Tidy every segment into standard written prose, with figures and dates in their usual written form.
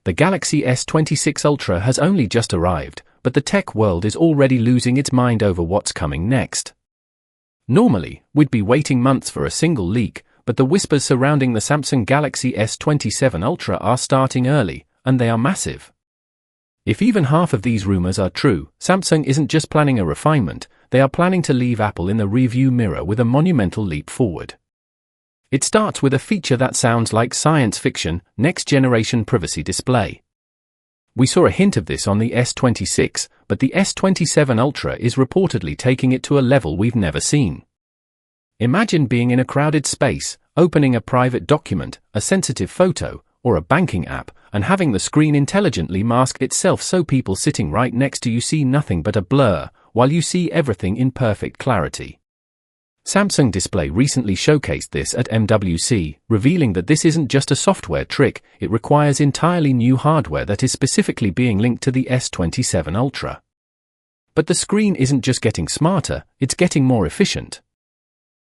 The Galaxy S26 Ultra has only just arrived, but the tech world is already losing its mind over what's coming next. Normally, we'd be waiting months for a single leak, but the whispers surrounding the Samsung Galaxy S27 Ultra are starting early, and they are massive. If even half of these rumors are true, Samsung isn't just planning a refinement, they are planning to leave Apple in the rearview mirror with a monumental leap forward. It starts with a feature that sounds like science fiction: next-generation privacy display. We saw a hint of this on the S26, but the S27 Ultra is reportedly taking it to a level we've never seen. Imagine being in a crowded space, opening a private document, a sensitive photo, or a banking app, and having the screen intelligently mask itself so people sitting right next to you see nothing but a blur, while you see everything in perfect clarity. Samsung Display recently showcased this at MWC, revealing that this isn't just a software trick, it requires entirely new hardware that is specifically being linked to the S27 Ultra. But the screen isn't just getting smarter, it's getting more efficient.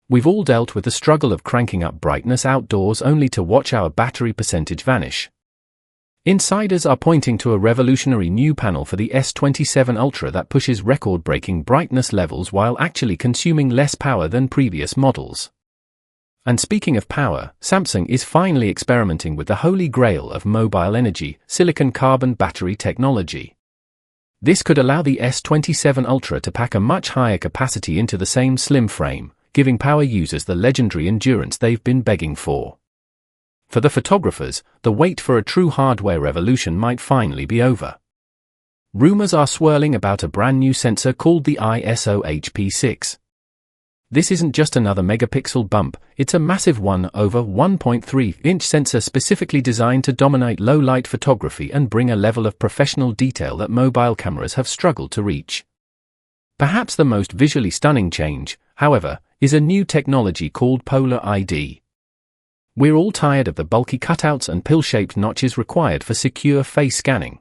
We've all dealt with the struggle of cranking up brightness outdoors only to watch our battery percentage vanish. Insiders are pointing to a revolutionary new panel for the S27 Ultra that pushes record-breaking brightness levels while actually consuming less power than previous models. And speaking of power, Samsung is finally experimenting with the holy grail of mobile energy, silicon-carbon battery technology. This could allow the S27 Ultra to pack a much higher capacity into the same slim frame, giving power users the legendary endurance they've been begging for. For the photographers, the wait for a true hardware revolution might finally be over. Rumors are swirling about a brand new sensor called the ISO HP6. This isn't just another megapixel bump, it's a massive over 1.3-inch sensor specifically designed to dominate low-light photography and bring a level of professional detail that mobile cameras have struggled to reach. Perhaps the most visually stunning change, however, is a new technology called Polar ID. We're all tired of the bulky cutouts and pill-shaped notches required for secure face scanning.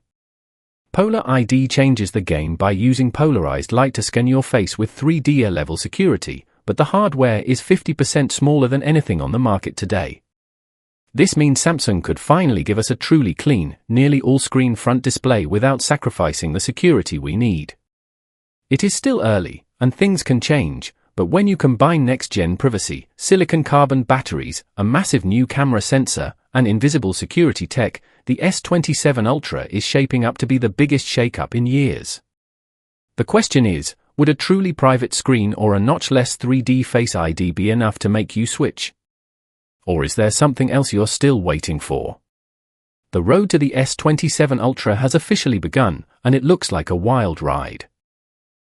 Polar ID changes the game by using polarized light to scan your face with 3D-level security, but the hardware is 50% smaller than anything on the market today. This means Samsung could finally give us a truly clean, nearly all-screen front display without sacrificing the security we need. It is still early, and things can change, but when you combine next-gen privacy, silicon-carbon batteries, a massive new camera sensor, and invisible security tech, the S27 Ultra is shaping up to be the biggest shakeup in years. The question is, would a truly private screen or a notch-less 3D Face ID be enough to make you switch? Or is there something else you're still waiting for? The road to the S27 Ultra has officially begun, and it looks like a wild ride.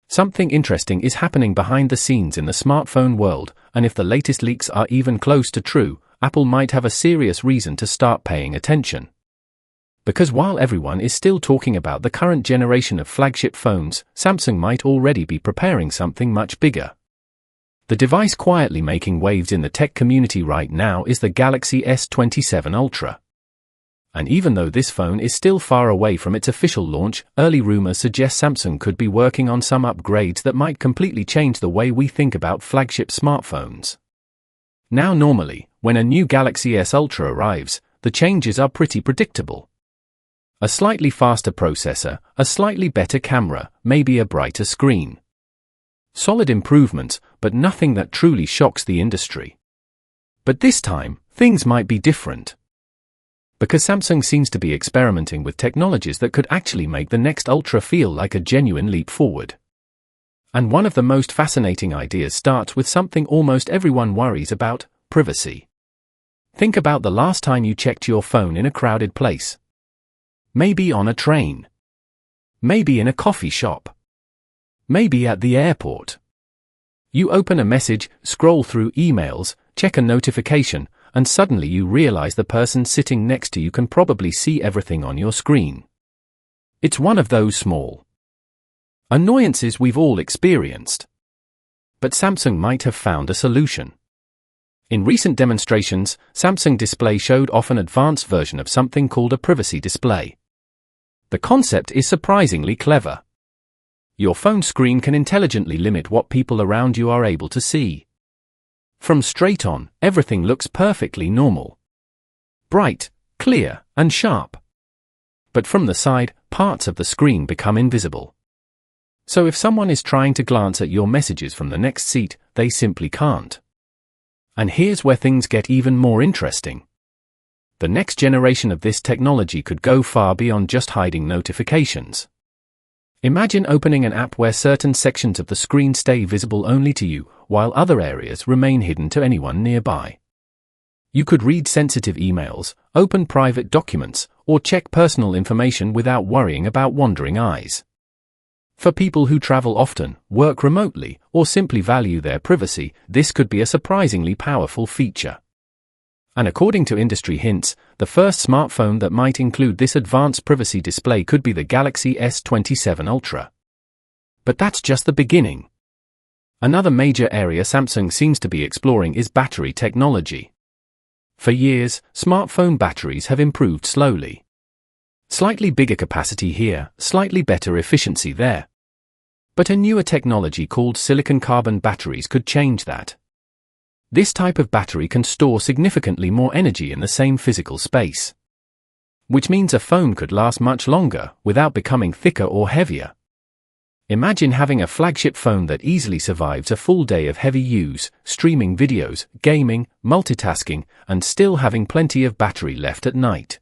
Something interesting is happening behind the scenes in the smartphone world, and if the latest leaks are even close to true, Apple might have a serious reason to start paying attention. Because while everyone is still talking about the current generation of flagship phones, Samsung might already be preparing something much bigger. The device quietly making waves in the tech community right now is the Galaxy S27 Ultra. And even though this phone is still far away from its official launch, early rumors suggest Samsung could be working on some upgrades that might completely change the way we think about flagship smartphones. Now normally, when a new Galaxy S Ultra arrives, the changes are pretty predictable. A slightly faster processor, a slightly better camera, maybe a brighter screen. Solid improvements, but nothing that truly shocks the industry. But this time, things might be different. Because Samsung seems to be experimenting with technologies that could actually make the next Ultra feel like a genuine leap forward. And one of the most fascinating ideas starts with something almost everyone worries about: privacy. Think about the last time you checked your phone in a crowded place. Maybe on a train. Maybe in a coffee shop. Maybe at the airport. You open a message, scroll through emails, check a notification, and suddenly you realize the person sitting next to you can probably see everything on your screen. It's one of those small annoyances we've all experienced. But Samsung might have found a solution. In recent demonstrations, Samsung Display showed off an advanced version of something called a privacy display. The concept is surprisingly clever. Your phone screen can intelligently limit what people around you are able to see. From straight on, everything looks perfectly normal. Bright, clear, and sharp. But from the side, parts of the screen become invisible. So if someone is trying to glance at your messages from the next seat, they simply can't. And here's where things get even more interesting. The next generation of this technology could go far beyond just hiding notifications. Imagine opening an app where certain sections of the screen stay visible only to you, while other areas remain hidden to anyone nearby. You could read sensitive emails, open private documents, or check personal information without worrying about wandering eyes. For people who travel often, work remotely, or simply value their privacy, this could be a surprisingly powerful feature. And according to industry hints, the first smartphone that might include this advanced privacy display could be the Galaxy S27 Ultra. But that's just the beginning. Another major area Samsung seems to be exploring is battery technology. For years, smartphone batteries have improved slowly. Slightly bigger capacity here, slightly better efficiency there. But a newer technology called silicon-carbon batteries could change that. This type of battery can store significantly more energy in the same physical space. Which means a phone could last much longer, without becoming thicker or heavier. Imagine having a flagship phone that easily survives a full day of heavy use, streaming videos, gaming, multitasking, and still having plenty of battery left at night.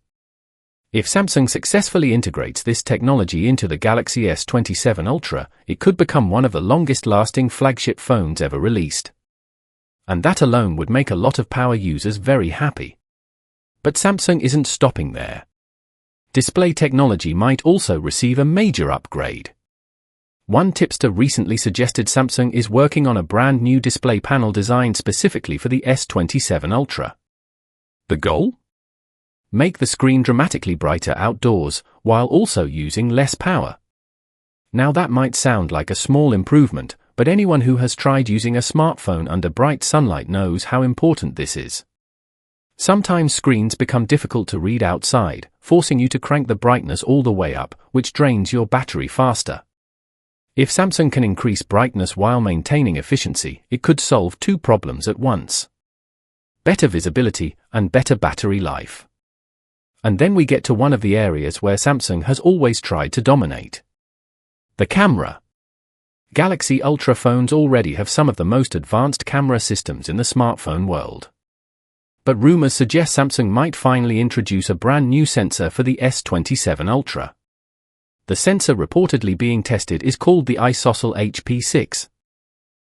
If Samsung successfully integrates this technology into the Galaxy S27 Ultra, it could become one of the longest-lasting flagship phones ever released. And that alone would make a lot of power users very happy. But Samsung isn't stopping there. Display technology might also receive a major upgrade. One tipster recently suggested Samsung is working on a brand new display panel designed specifically for the S27 Ultra. The goal? Make the screen dramatically brighter outdoors, while also using less power. Now that might sound like a small improvement, but anyone who has tried using a smartphone under bright sunlight knows how important this is. Sometimes screens become difficult to read outside, forcing you to crank the brightness all the way up, which drains your battery faster. If Samsung can increase brightness while maintaining efficiency, it could solve two problems at once: better visibility and better battery life. And then we get to one of the areas where Samsung has always tried to dominate: the camera. Galaxy Ultra phones already have some of the most advanced camera systems in the smartphone world. But rumors suggest Samsung might finally introduce a brand new sensor for the S27 Ultra. The sensor reportedly being tested is called the ISOCELL HP6.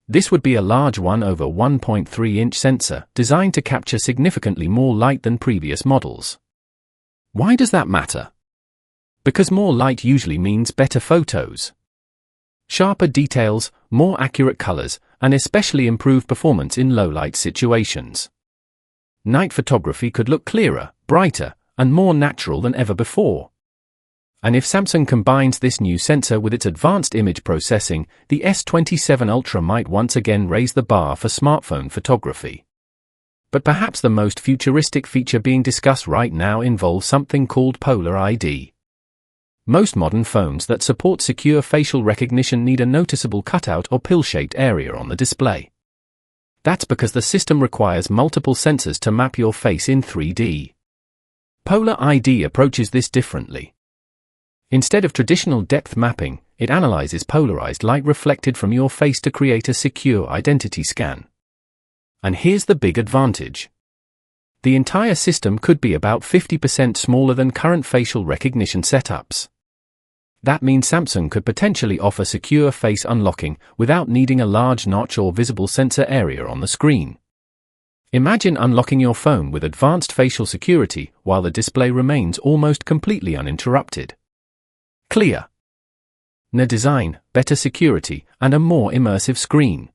This would be a large 1/1.3-inch sensor, designed to capture significantly more light than previous models. Why does that matter? Because more light usually means better photos. Sharper details, more accurate colors, and especially improved performance in low-light situations. Night photography could look clearer, brighter, and more natural than ever before. And if Samsung combines this new sensor with its advanced image processing, the S27 Ultra might once again raise the bar for smartphone photography. But perhaps the most futuristic feature being discussed right now involves something called Polar ID. Most modern phones that support secure facial recognition need a noticeable cutout or pill-shaped area on the display. That's because the system requires multiple sensors to map your face in 3D. Polar ID approaches this differently. Instead of traditional depth mapping, it analyzes polarized light reflected from your face to create a secure identity scan. And here's the big advantage. The entire system could be about 50% smaller than current facial recognition setups. That means Samsung could potentially offer secure face unlocking without needing a large notch or visible sensor area on the screen. Imagine unlocking your phone with advanced facial security while the display remains almost completely uninterrupted. Clear design, better security, and a more immersive screen.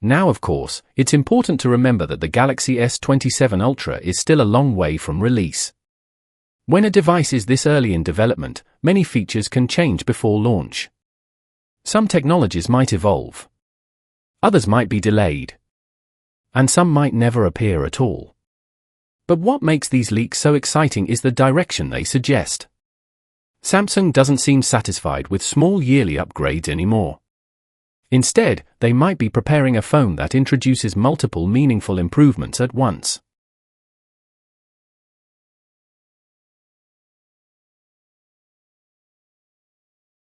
Now, of course, it's important to remember that the Galaxy S27 Ultra is still a long way from release. When a device is this early in development, many features can change before launch. Some technologies might evolve. Others might be delayed. And some might never appear at all. But what makes these leaks so exciting is the direction they suggest. Samsung doesn't seem satisfied with small yearly upgrades anymore. Instead, they might be preparing a phone that introduces multiple meaningful improvements at once.